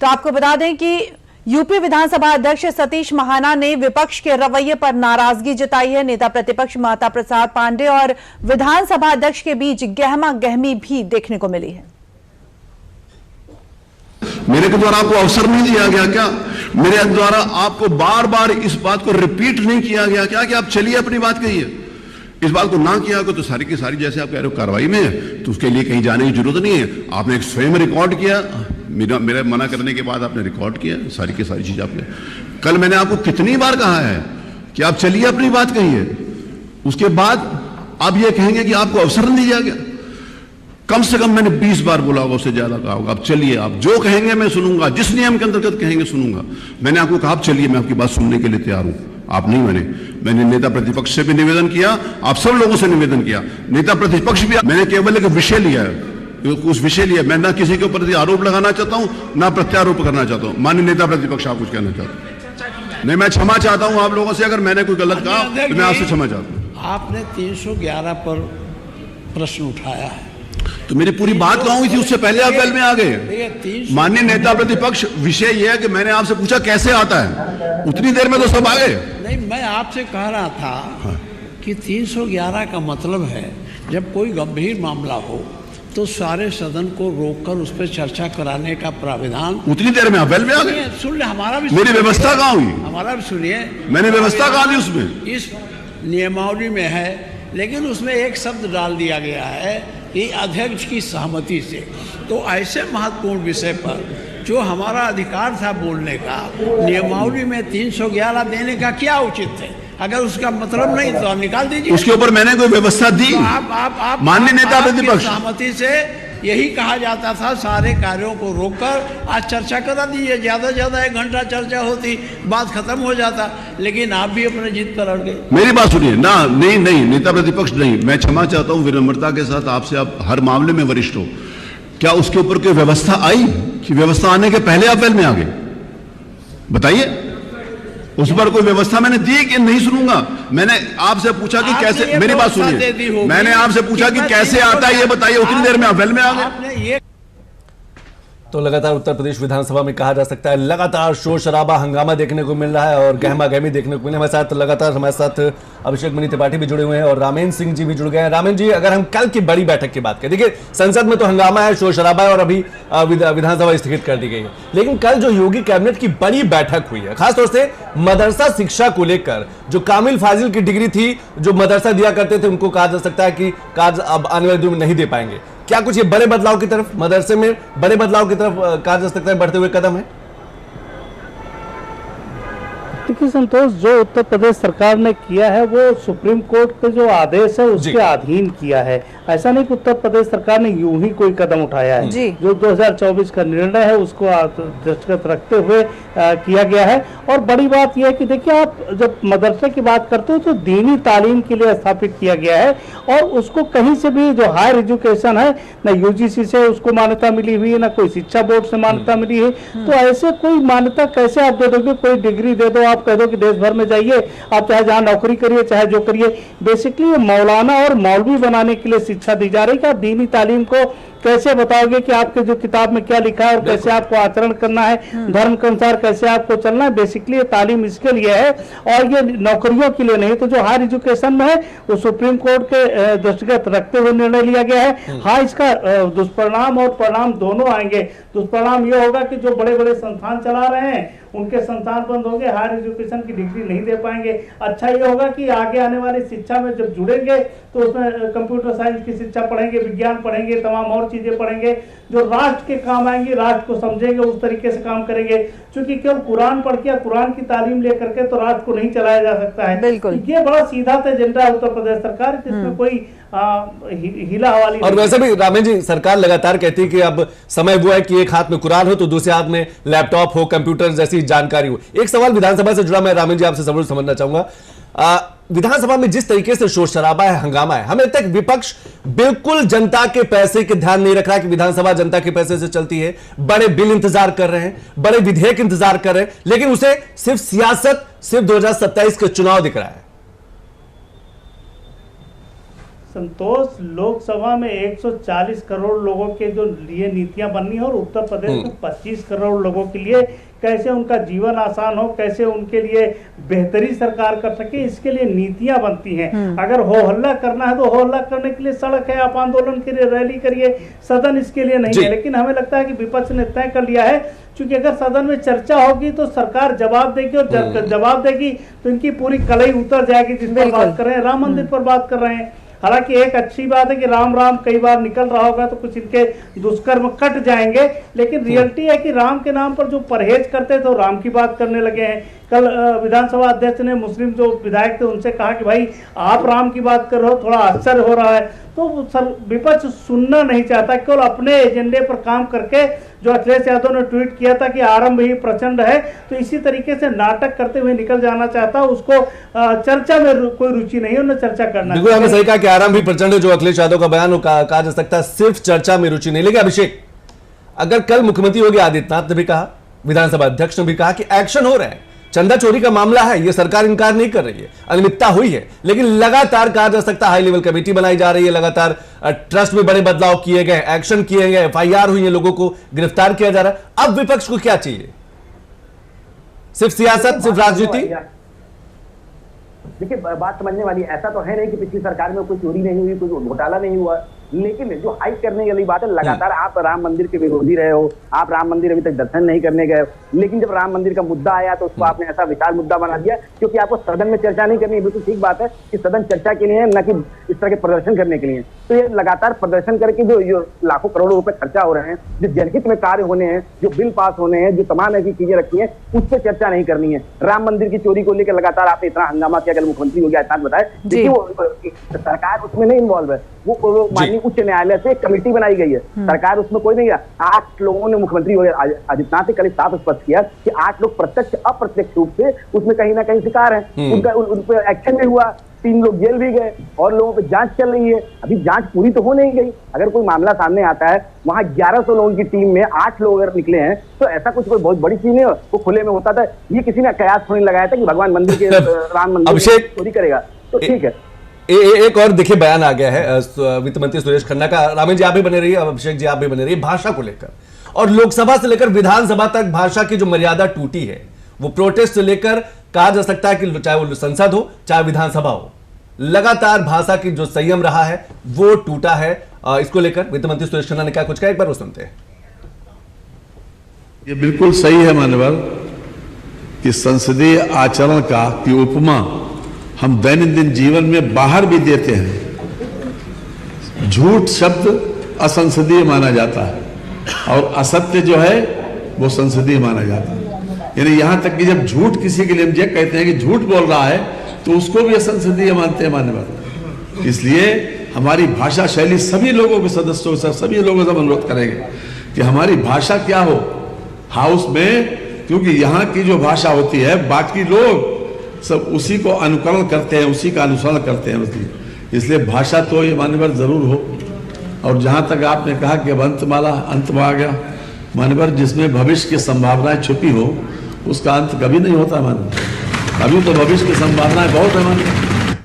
तो आपको बता दें कि यूपी विधानसभा अध्यक्ष सतीश महाना ने विपक्ष के रवैये पर नाराजगी जताई है। नेता प्रतिपक्ष माता प्रसाद पांडे और विधानसभा अध्यक्ष के बीच गहमा गहमी भी देखने को मिली है। मेरे के द्वारा आपको अवसर नहीं दिया गया क्या? मेरे द्वारा आपको बार बार इस बात को रिपीट नहीं किया गया क्या कि आप चलिए अपनी बात कहिए? इस बात को ना किया तो सारी की सारी जैसे आप कह रहे हो कार्रवाई में है, तो उसके लिए कहीं जाने की जरूरत नहीं है। आपने एक स्वयं रिकॉर्ड किया, मेरा मना करने के बाद आपने रिकॉर्ड किया, सारी की सारी चीज आपने। कल मैंने आपको कितनी बार कहा है कि आप चलिए अपनी बात कहिए, उसके बाद आप ये कहेंगे कि आपको अवसर नहीं दिया गया। कम से कम मैंने 20 बार बोला होगा, उससे ज्यादा कहा होगा। आप चलिए, आप जो कहेंगे मैं सुनूंगा, जिस नियम के अंतर्गत कहेंगे सुनूंगा। मैंने आपको कहा आप चलिए, मैं आपकी बात सुनने के लिए तैयार हूं। आप नहीं माने। मैंने नेता प्रतिपक्ष से भी निवेदन किया, आप सब लोगों से निवेदन किया, नेता प्रतिपक्ष भी। मैंने केवल एक विषय लिया है, उस विषय लिया। मैं ना किसी के ऊपर आरोप लगाना चाहता हूं, ना प्रत्यारोप करना चाहता हूं। माननीय नेता प्रतिपक्ष, आप कुछ कहना चाहते हैं? नहीं, मैं क्षमा चाहता हूं आप लोगों से, अगर मैंने कोई गलत कहा तो मैं आपसे क्षमा चाहता हूं। आपने 311 पर प्रश्न उठाया है, तो मेरी पूरी बात कहाँ हुई थी? उससे पहले आप वेल में आ गए। माननीय नेता प्रतिपक्ष, विषय यह है कि मैंने आपसे पूछा कैसे आता है, उतनी देर में तो सब आ गए। नहीं, मैं आपसे कह रहा था कि 311 का मतलब है जब कोई गंभीर मामला हो तो सारे सदन को रोककर उस पर चर्चा कराने का प्राविधान। उतनी देर में आप वेल में आ गए। सुन ले, हमारा भी मेरी व्यवस्था कहाँ हुई? हमारा भी सुनिए, मैंने व्यवस्था कहाँ दी उसमें? इस नियमावली में है, लेकिन उसमें एक शब्द डाल दिया गया है कि अध्यक्ष की सहमति से। तो ऐसे महत्वपूर्ण विषय पर जो हमारा अधिकार था बोलने का, नियमावली में 311 देने का क्या उचित है? अगर उसका मतलब नहीं तो आप निकाल दीजिए। उसके ऊपर मैंने कोई व्यवस्था दी? तो आप माननीय नेता प्रतिपक्ष, सहमति से यही कहा जाता था सारे कार्यों को रोककर आज चर्चा करा दीजिए। ज्यादा से ज्यादा 1 घंटा चर्चा होती, बात खत्म हो जाता, लेकिन आप भी अपने जिद पर अड़ गए। मेरी बात सुनिए ना। नहीं, नेता प्रतिपक्ष नहीं, मैं क्षमा चाहता हूं विनम्रता के साथ आपसे। आप हर मामले में वरिष्ठ हो, क्या उसके ऊपर कोई व्यवस्था आई कि व्यवस्था आने के पहले आप वेल में आ गए? बताइए, उस पर कोई व्यवस्था मैंने दी कि नहीं? सुनूंगा। मैंने आपसे पूछा कि कैसे, मेरी बात सुनिए, मैंने आपसे पूछा कि कैसे आता है ये बताइए, उतनी देर में आप वेल में आ गए। तो लगातार उत्तर प्रदेश विधानसभा में कहा जा सकता है लगातार शोर शराबा हंगामा देखने को मिल रहा है और गहमा गहमी देखने को मिल रहा है। हमारे साथ अभिषेक मनी त्रिपाठी भी जुड़े हुए हैं और रामेन सिंह जी भी जुड़ गए हैं। रामेन जी, अगर हम कल की बड़ी बैठक की बात करें, देखिए संसद में तो हंगामा है, शोर शराबा है और अभी विधानसभा स्थगित कर दी गई है, लेकिन कल जो योगी कैबिनेट की बड़ी बैठक हुई है, खासतौर से मदरसा शिक्षा को लेकर, जो कामिल फाजिल की डिग्री थी जो मदरसा दिया करते थे, उनको कहा जा सकता है कि कार्य अब आने वाले दिन में नहीं दे पाएंगे। क्या कुछ ये बड़े बदलाव की तरफ, मदरसे में बड़े बदलाव की तरफ कहा जा सकता है बढ़ते हुए कदम है? देखिए संतोष, जो उत्तर प्रदेश सरकार ने किया है वो सुप्रीम कोर्ट के जो आदेश है उसके अधीन किया है। ऐसा नहीं कि उत्तर प्रदेश सरकार ने यूं ही कोई कदम उठाया है। जो 2024 का निर्णय है उसको दृष्टिगत रखते हुए किया गया है। और बड़ी बात यह है कि देखिए, आप जब मदरसे की बात करते हो तो दीनी तालीम के लिए स्थापित किया गया है और उसको कहीं से भी, जो हायर एजुकेशन है, न यूजीसी से उसको मान्यता मिली हुई है, न कोई शिक्षा बोर्ड से मान्यता मिली है। तो ऐसे कोई मान्यता कैसे आप दे दोगे? कोई डिग्री दे दो, आप कह दो कि देश भर में जाइए, आप चाहे जहां नौकरी करिए, चाहे जो करिए। बेसिकली ये मौलाना और मौलवी बनाने के लिए शिक्षा दी जा रही है कि आप दीनी तालीम को कैसे बताओगे कि आपके जो किताब में क्या लिखा है और कैसे आपको आचरण करना है, धर्म के अनुसार कैसे आपको चलना है। बेसिकली ये तालीम इसके लिए है और ये नौकरियों के लिए नहीं। तो जो हायर एजुकेशन में है वो सुप्रीम कोर्ट के दृष्टिगत रखते हुए निर्णय लिया गया है। हाँ, इसका दुष्परिणाम और परिणाम दोनों आएंगे। दुष्परिणाम ये होगा कि जो बड़े बड़े संस्थान चला रहे हैं उनके संस्थान बंद होंगे, हायर एजुकेशन की डिग्री नहीं दे पाएंगे। अच्छा ये होगा कि आगे आने वाली शिक्षा में जब जुड़ेंगे तो उसमें कंप्यूटर साइंस की शिक्षा पढ़ेंगे, विज्ञान पढ़ेंगे, तमाम और चीजें पढ़ेंगे जो राष्ट्र के काम आएंगी, राष्ट्र को समझेंगे, उस तरीके से काम करेंगे। क्योंकि केवल कुरान पढ़ के, कुरान की तालीम लेकर के तो राष्ट्र को नहीं चलाया जा सकता है। बिल्कुल, ये बड़ा सीधा सा एजेंडा है उत्तर प्रदेश सरकार, जिसमें कोई हिला हवाली। और वैसे भी रामेन जी, सरकार लगातार कहती है कि अब समय वो है कि एक हाथ में कुरान हो तो दूसरे हाथ में लैपटॉप हो, कंप्यूटर जैसी जानकारी हो। एक सवाल विधानसभा से जुड़ा मैं रामेन जी आपसे जरूर समझना चाहूंगा। विधानसभा में जिस तरीके से शोर शराबा है, हंगामा है, हमें तक विपक्ष बिल्कुल जनता के पैसे के ध्यान नहीं रख रहा कि विधानसभा जनता के पैसे से चलती है। बड़े बिल इंतजार कर रहे हैं, बड़े विधेयक इंतजार कर रहे हैं, लेकिन उसे सिर्फ सियासत, सिर्फ 2027 के चुनाव दिख रहा है। संतोष, लोकसभा में 140 करोड़ लोगों के जो लिए नीतियां बननी है और उत्तर प्रदेश में 25 करोड़ लोगों के लिए कैसे उनका जीवन आसान हो, कैसे उनके लिए बेहतरी सरकार कर सके, इसके लिए नीतियां बनती हैं। अगर हो हल्ला करना है तो हो हल्ला करने के लिए सड़क है, आप आंदोलन के लिए रैली करिए, सदन इसके लिए नहीं है। लेकिन हमें लगता है कि विपक्ष ने तय कर लिया है, क्योंकि अगर सदन में चर्चा होगी तो सरकार जवाब देगी, और जवाब देगी तो इनकी पूरी कलई उतर जाएगी जिस पर बात कर रहे हैं, राम मंदिर पर बात कर रहे हैं। हालांकि एक अच्छी बात है कि राम राम कई बार निकल रहा होगा तो कुछ इनके दुष्कर्म कट जाएंगे, लेकिन रियलिटी है कि राम के नाम पर जो परहेज करते थे वो राम की बात करने लगे हैं। कल विधानसभा अध्यक्ष ने मुस्लिम जो विधायक थे उनसे कहा कि भाई आप राम की बात कर रहे हो, थोड़ा आश्चर्य हो रहा है। तो सर विपक्ष सुनना नहीं चाहता, केवल अपने एजेंडे पर काम करके, जो अखिलेश यादव ने ट्वीट किया था कि आरंभ ही प्रचंड है, तो इसी तरीके से नाटक करते हुए निकल जाना चाहता। उसको चर्चा में कोई रुचि नहीं है, उन्हें चर्चा करना। बिल्कुल आपने सही कहा कि आरंभ ही प्रचंड है, जो अखिलेश यादव का बयान कहा जा सकता है सिर्फ चर्चा में रुचि नहीं। लेकिन अभिषेक, अगर कल मुख्यमंत्री योगी आदित्यनाथ ने भी कहा, विधानसभा अध्यक्ष ने भी कहा कि एक्शन हो रहा है, चंदा चोरी का मामला है, यह सरकार इनकार नहीं कर रही है, अनियमितता हुई है, लेकिन लगातार कहा जा सकता है हाई लेवल कमेटी बनाई जा रही है, लगातार ट्रस्ट में बड़े बदलाव किए गए, एक्शन किए गए, एफआईआर हुई है, लोगों को गिरफ्तार किया जा रहा है। अब विपक्ष को क्या चाहिए? सिर्फ सियासत, सिर्फ राजनीति? देखिए बात समझने वाली, ऐसा तो है नहीं कि पिछली सरकार में कोई चोरी नहीं हुई, कोई घोटाला नहीं हुआ, लेकिन जो हाइक करने वाली बात है, लगातार आप राम मंदिर के विरोधी रहे हो, आप राम मंदिर अभी तक दर्शन नहीं करने गए, लेकिन जब राम मंदिर का मुद्दा आया तो उसको आपने ऐसा विशाल मुद्दा बना दिया, क्योंकि आपको सदन में चर्चा नहीं करनी है। बिल्कुल ठीक बात है कि सदन चर्चा के लिए है, न कि इस तरह के प्रदर्शन करने के लिए। तो ये लगातार प्रदर्शन करके जो लाखों करोड़ों रुपए खर्चा हो रहे हैं, जो जनहित में कार्य होने हैं, जो बिल पास होने हैं, जो तमाम ऐसी चीजें रखी हैं, उस पर चर्चा नहीं करनी है। राम मंदिर की चोरी को लेकर लगातार आपने इतना हंगामा किया, कल मुख्यमंत्री योगी आदित्यनाथ बताए, देखिए वो सरकार उसमें नहीं इन्वॉल्व है, वो माननीय उच्च न्यायालय से कमेटी बनाई गई है, सरकार उसमें कोई नहीं है। 8 लोगों ने मुख्यमंत्री आदित्यनाथ ने कल साफ स्पष्ट किया कि 8 लोग प्रत्यक्ष अप्रत्यक्ष रूप से उसमें कहीं ना कहीं शिकार हैं, उनका उन पर एक्शन नहीं हुआ, 3 लोग जेल भी गए और लोगों पे जांच चल रही है। अभी जांच पूरी तो हो नहीं गई। अगर कोई मामला सामने आता है, वहां 1100 लोगों की टीम में 8 लोग अगर निकले हैं, तो ऐसा कुछ कोई बहुत बड़ी चीज नहीं है, वो खुले में होता था। ये किसी ने कयास थोड़ी लगाया था कि भगवान मंदिर के राम मंदिर चोरी करेगा, तो ठीक है। एक और देखिए बयान आ गया है वित्त मंत्री सुरेश खन्ना का। रामेन जी आप भी बने रहिए, अभिषेक जी आप भी बने रहिए। भाषा को लेकर और लोकसभा से लेकर विधानसभा तक भाषा की जो मर्यादा टूटी है, वो प्रोटेस्ट से लेकर कहा जा सकता है कि चाहे वो संसद हो चाहे विधानसभा हो, लगातार भाषा की जो संयम रहा है वो टूटा है। इसको लेकर वित्त मंत्री सुरेश खन्ना ने क्या कुछ कहा, एक बार वो सुनते हैं। ये बिल्कुल सही है मान्यवर कि संसदीय आचरण का की उपमा हम दैनंदिन जीवन में बाहर भी देते हैं। झूठ शब्द असंसदीय माना जाता है और असत्य जो है वो संसदीय माना जाता है। यानी यहां तक कि जब झूठ किसी के लिए हम ये कहते हैं कि झूठ बोल रहा है तो उसको भी असंसदीय मानते हैं मान्यवर। इसलिए हमारी भाषा शैली सभी लोगों के सदस्यों से, सभी लोगों से अनुरोध करेंगे कि हमारी भाषा क्या हो हाउस में, क्योंकि यहाँ की जो भाषा होती है बाकी लोग सब उसी को अनुकरण करते हैं, उसी का अनुसरण करते हैं। इसलिए भाषा तो ये मान्यवर जरूर हो। और जहां तक आपने कहा कि अब अंतमाला अंत में आ गया, मान्यवर जिसमें भविष्य की संभावनाएं छुपी हो उसका अंत कभी नहीं होता मान्यवर। अभी तो भविष्य की संभावनाएं बहुत है मान्यवर।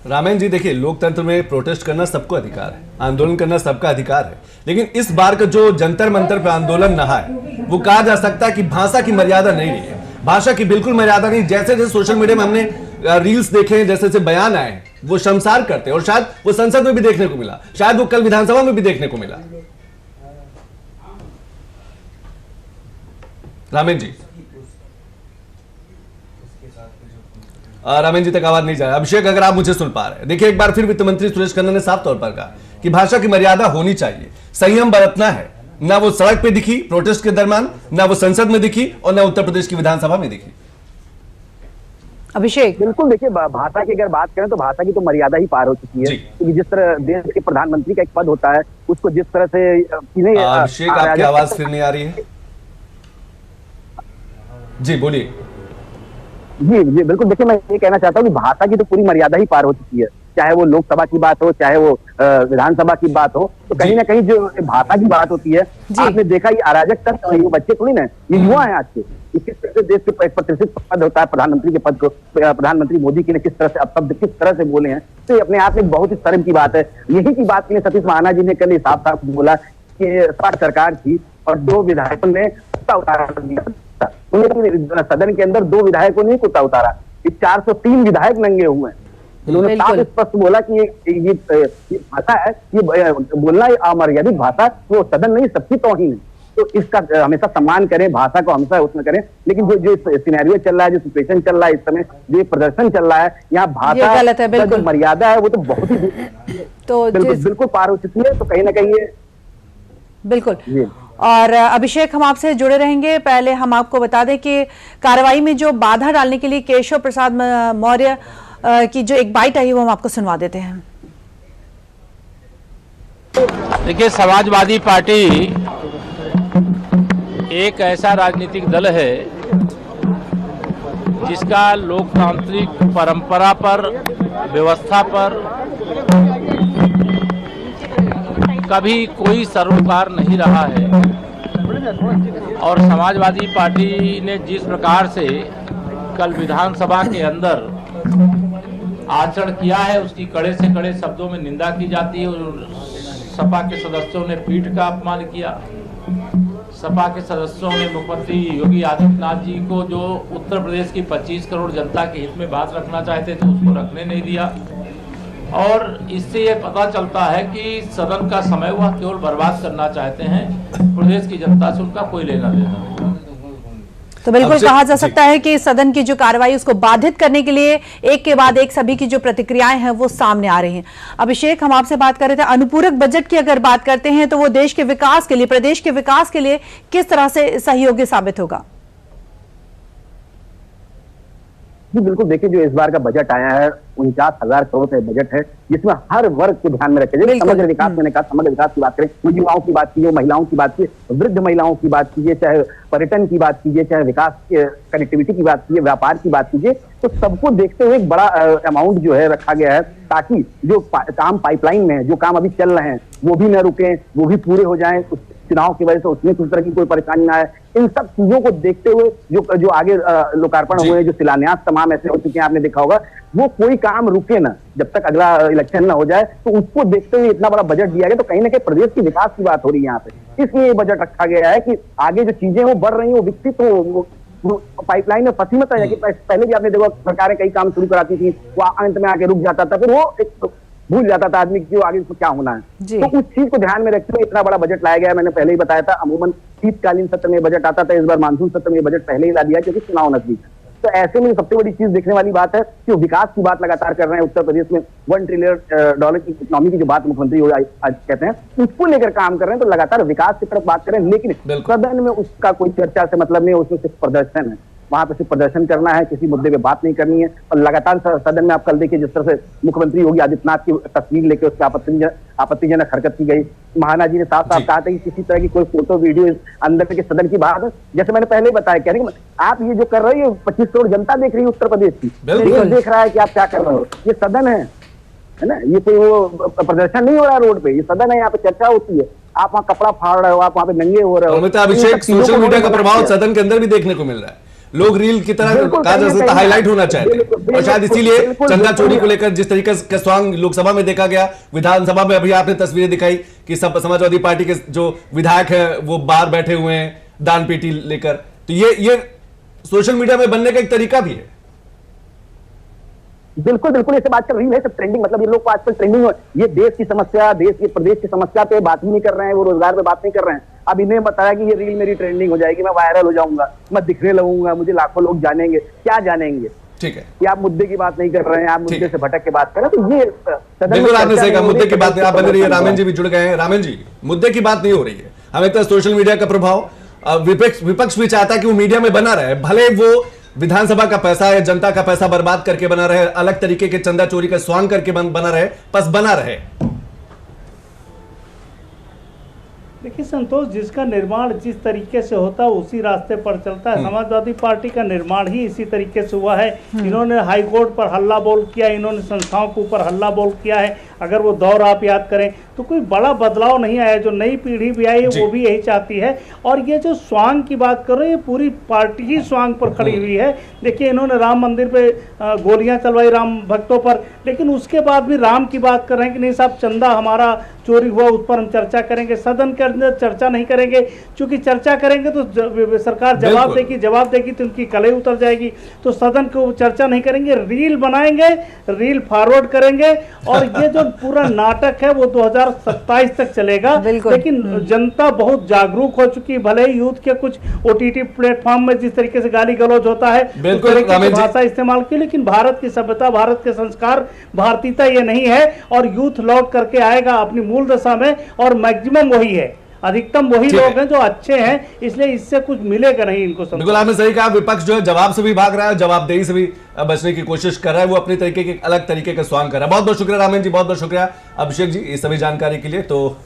रामेन जी देखिए, लोकतंत्र में प्रोटेस्ट करना सबको अधिकार है, आंदोलन करना सबका अधिकार है, लेकिन इस बार का जो जंतर मंतर पे आंदोलन रहा है वो कहा जा सकता है कि भाषा की मर्यादा नहीं रही है। भाषा की बिल्कुल मर्यादा नहीं। जैसे जैसे सोशल मीडिया में हमने रील्स देखे हैं, जैसे जैसे बयान आए वो शर्मसार करते हैं, और शायद वो संसद में भी देखने को मिला, शायद वो कल विधानसभा में भी देखने को मिला। रामेन जी, रामेन जी तक आवाज नहीं जा रहा। अभिषेक अगर आप मुझे सुन पा रहे हैं, देखिए एक बार फिर वित्त मंत्री सुरेश खन्ना ने साफ तौर पर कहा कि भाषा की मर्यादा होनी चाहिए, संयम बरतना है। ना वो सड़क पे दिखी प्रोटेस्ट के दरमियान, ना वो संसद में दिखी और ना उत्तर प्रदेश की विधानसभा में दिखी। अभिषेक बिल्कुल, देखिए भाषा की अगर बात करें तो भाषा की तो मर्यादा ही पार हो चुकी है, क्योंकि जिस तरह देश के प्रधानमंत्री का एक पद होता है उसको जिस तरह से अभिषेक आपकी आवाज फिर नहीं आ रही है। जी बोलिए। जी बिल्कुल, देखिए मैं ये कहना चाहता हूँ कि भाषा की तो पूरी मर्यादा ही पार हो चुकी है। चाहे वो लोकसभा की बात हो, चाहे वो विधानसभा की बात हो, तो कहीं ना कहीं जो भाषा की बात होती है, आपने देखा ये अराजक तत्व, ये बच्चे थोड़ी ना, ये युवा है आज के। किस तरह से देश के एक प्रतिष्ठित पद होता है प्रधानमंत्री के पद को, प्रधानमंत्री मोदी के ने किस तरह से अब शब्द किस तरह से बोले हैं, तो ये अपने आप में बहुत ही शर्म की बात है। यही की बात के लिए सतीश महाना जी ने कल साफ साफ बोला कि सरकार थी और 2 विधायकों ने कुत्ता उतारा दिया। उन्होंने सदन के अंदर 2 विधायकों ने कुत्ता उतारा, 403 विधायक नंगे हुए हैं। उन्होंने साफ स्पष्ट बोला कि ये भाषा है, ये बोलना अमर्यादित भाषा, वो सदन नहीं सबकी तौहीन है। तो इसका हमेशा सम्मान करें, भाषा को हमेशा उसमें करें। लेकिन जो सिनेरियो चल रहा है, जो सिचुएशन चल रहा है इस समय, जो प्रदर्शन चल रहा है, यहाँ भाषा का जो मर्यादा है वो तो बहुत ही तो बिल्कुल पार हो चुकी है। तो कहीं ना कहीं ये बिल्कुल। और अभिषेक, हम आपसे जुड़े रहेंगे। पहले हम आपको बता दें कि कार्रवाई में जो बाधा डालने के लिए केशव प्रसाद मौर्य की जो एक बाइट आई है वो हम आपको सुनवा देते हैं। देखिए, समाजवादी पार्टी एक ऐसा राजनीतिक दल है जिसका लोकतांत्रिक परंपरा पर, व्यवस्था पर कभी कोई सरोकार नहीं रहा है। और समाजवादी पार्टी ने जिस प्रकार से कल विधानसभा के अंदर आचरण किया है, उसकी कड़े से कड़े शब्दों में निंदा की जाती है। और सपा के सदस्यों ने पीठ का अपमान किया। सपा के सदस्यों ने मुख्यमंत्री योगी आदित्यनाथ जी को, जो उत्तर प्रदेश की 25 करोड़ जनता के हित में बात रखना चाहते थे, उसको रखने नहीं दिया। और इससे ये पता चलता है कि सदन का समय वह केवल बर्बाद करना चाहते हैं, प्रदेश की जनता से उनका कोई लेना देना नहीं। तो बिल्कुल कहा जा सकता है कि सदन की जो कार्रवाई उसको बाधित करने के लिए एक के बाद एक सभी की जो प्रतिक्रियाएं हैं वो सामने आ रही हैं। अभिषेक, हम आपसे बात कर रहे थे, अनुपूरक बजट की अगर बात करते हैं तो वो देश के विकास के लिए, प्रदेश के विकास के लिए किस तरह से सहयोगी साबित होगा? जी बिल्कुल, देखिए जो इस बार का बजट आया है 49,000 करोड़ का बजट है, जिसमें हर वर्ग को ध्यान में रखे। समग्र विकास, मैंने कहा समग्र विकास की बात करें, वो युवाओं की बात कीजिए, महिलाओं की बात कीजिए, वृद्ध महिलाओं की बात कीजिए, चाहे पर्यटन की बात कीजिए, चाहे विकास कनेक्टिविटी की बात कीजिए, व्यापार की बात कीजिए, तो सबको देखते हुए एक बड़ा अमाउंट जो है रखा गया है, ताकि जो काम पाइपलाइन में है, जो काम अभी चल रहे हैं वो भी न रुके, वो भी पूरे हो जाए, चुनाव की वजह से उसमें किसी तरह की कोई परेशानी ना आए। इन सब चीजों को देखते हुए जो आगे लोकार्पण हुए, जो शिलान्यास तमाम ऐसे हो चुके हैं, आपने देखा होगा, वो कोई काम रुके ना जब तक अगला इलेक्शन ना हो जाए। तो उसको देखते हुए इतना बड़ा बजट दिया गया। तो कहीं ना कहीं प्रदेश की विकास की बात हो रही है यहाँ पे, इसलिए ये बजट रखा गया है कि आगे जो चीजें वो बढ़ रही है, वो विकसित हो, पाइपलाइन में फंसी मत है कि पहले भी आपने देखा सरकारें कई काम शुरू कराती थी, वो अंत में आके रुक जाता था, फिर वो एक भूल जाता था आदमी कि आगे क्या होना है। तो उस चीज को ध्यान में रखते हुए इतना बड़ा बजट लाया गया। मैंने पहले ही बताया था, अमूमन शीतकालीन सत्र में बजट आता था, इस बार मानसून सत्र में बजट पहले ही ला दिया क्योंकि चुनाव नजदीक है। तो ऐसे में सबसे बड़ी चीज देखने वाली बात है कि विकास की बात लगातार कर रहे हैं। उत्तर प्रदेश में $1 ट्रिलियन की इकोनॉमी की जो बात मुख्यमंत्री आज कहते हैं, उसको लेकर काम कर रहे हैं। तो लगातार विकास की तरफ बात करें, लेकिन सदन में उसका कोई चर्चा से मतलब नहीं, उसमें सिर्फ प्रदर्शन है। वहां पे सिर्फ प्रदर्शन करना है, किसी मुद्दे पे बात नहीं करनी है। और लगातार सदन में आप कल देखिए जिस तरह से मुख्यमंत्री योगी आदित्यनाथ की तस्वीर लेकर उसकी आपत्तिजनक हरकत की गई। महाना जी ने साफ साफ कहा था कि किसी तरह की कोई फोटो वीडियो अंदर के सदन की बात, जैसे मैंने पहले बताया, कह रहे हैं आप ये जो कर रहे हो, 25 करोड़ जनता देख रही है उत्तर प्रदेश की, देख रहा है कि आप क्या कर रहे हो। ये सदन है ना, ये कोई वो प्रदर्शन नहीं हो रहा है रोड पे, ये सदन है, यहाँ पे चर्चा होती है। आप वहाँ कपड़ा फाड़ रहे हो, आप वहाँ पे नंगे हो रहे हो। अभिषेक, सोशल मीडिया का प्रभाव सदन के अंदर भी देखने को मिल रहा है। लोग रील की तरह कहा जा सकता है हाईलाइट होना चाहते हैं, और शायद इसीलिए चंदा चोरी को लेकर जिस तरीके का स्वांग लोकसभा में देखा गया, विधानसभा में अभी आपने तस्वीरें दिखाई कि सब समाजवादी पार्टी के जो विधायक हैं वो बाहर बैठे हुए हैं दान पेटी लेकर। तो ये सोशल मीडिया में बनने का एक तरीका भी है। बिल्कुल बिल्कुल, ऐसे बात कर रही है सब ट्रेंडिंग, मतलब ये लोग को आजकल ट्रेंडिंग, ये देश की समस्या, देश की प्रदेश की समस्या पे बात ही नहीं कर रहे हैं, वो रोजगार पे बात नहीं कर रहे हैं। अब इन्हें बताया कि ये रील मेरी ट्रेंडिंग हो जाएगी, मैं वायरल हो जाऊंगा, मैं दिखने लगूंगा, मुझे लाखों लोग जानेंगे। क्या जानेंगे? ठीक है कि आप मुद्दे की बात नहीं कर रहे हैं, आप मुद्दे से भटक के बात कर रहे हैं। तो ये बिल्कुल आपने सही कहा, मुद्दे की बात आप बन रही है। रामेन जी भी जुड़ गए हैं। रामेन जी, मुद्दे की बात नहीं हो रही है, हमें तो सोशल मीडिया का प्रभाव, विपक्ष भी चाहता है कि वो मीडिया में बना रहे, भले वो विधानसभा का पैसा या जनता का पैसा बर्बाद करके बना रहे, अलग तरीके के चंदा चोरी का स्वांग करके बना रहे, बस बना रहे। देखिए संतोष, जिसका निर्माण जिस तरीके से होता है उसी रास्ते पर चलता है। समाजवादी पार्टी का निर्माण ही इसी तरीके से हुआ है। इन्होंने हाई कोर्ट पर हल्ला बोल किया, इन्होंने संस्थाओं के ऊपर हल्ला बोल किया है। अगर वो दौर आप याद करें तो कोई बड़ा बदलाव नहीं आया। जो नई पीढ़ी भी आई है वो भी यही चाहती है। और ये जो स्वांग की बात कर रहे हैं, पूरी पार्टी ही स्वांग पर खड़ी हुई है। देखिए, इन्होंने राम मंदिर पे गोलियां चलवाई राम भक्तों पर, लेकिन उसके बाद भी राम की बात कर रहे हैं कि नहीं साहब, चंदा हमारा चोरी हुआ उस पर हम चर्चा करेंगे। सदन के अंदर चर्चा नहीं करेंगे, क्योंकि चर्चा करेंगे तो सरकार जवाब देगी तो उनकी कलई उतर जाएगी। तो सदन को चर्चा नहीं करेंगे, रील बनाएंगे, रील फॉरवर्ड करेंगे और ये जो पूरा नाटक है वो 2027 तक चलेगा। लेकिन जनता बहुत जागरूक हो चुकी है। भले ही यूथ के कुछ OTT प्लेटफॉर्म में जिस तरीके से गाली गलौज होता है, भाषा इस्तेमाल की, लेकिन भारत की सभ्यता, भारत के संस्कार, भारतीयता ये नहीं है। और यूथ लौट करके आएगा अपनी मूल दशा में, और मैक्सिमम वही है, अधिकतम वही लोग हैं जो अच्छे हैं, इसलिए इससे कुछ मिलेगा नहीं इनको। बिल्कुल आपने सही कहा, विपक्ष जो है जवाब से भी भाग रहा है, जवाबदेही से भी बचने की कोशिश कर रहा है। वो अपने तरीके के अलग तरीके का स्वांग कर रहा है। बहुत बहुत शुक्रिया रामेन जी, बहुत बहुत शुक्रिया अभिषेक जी इस सभी जानकारी के लिए। तो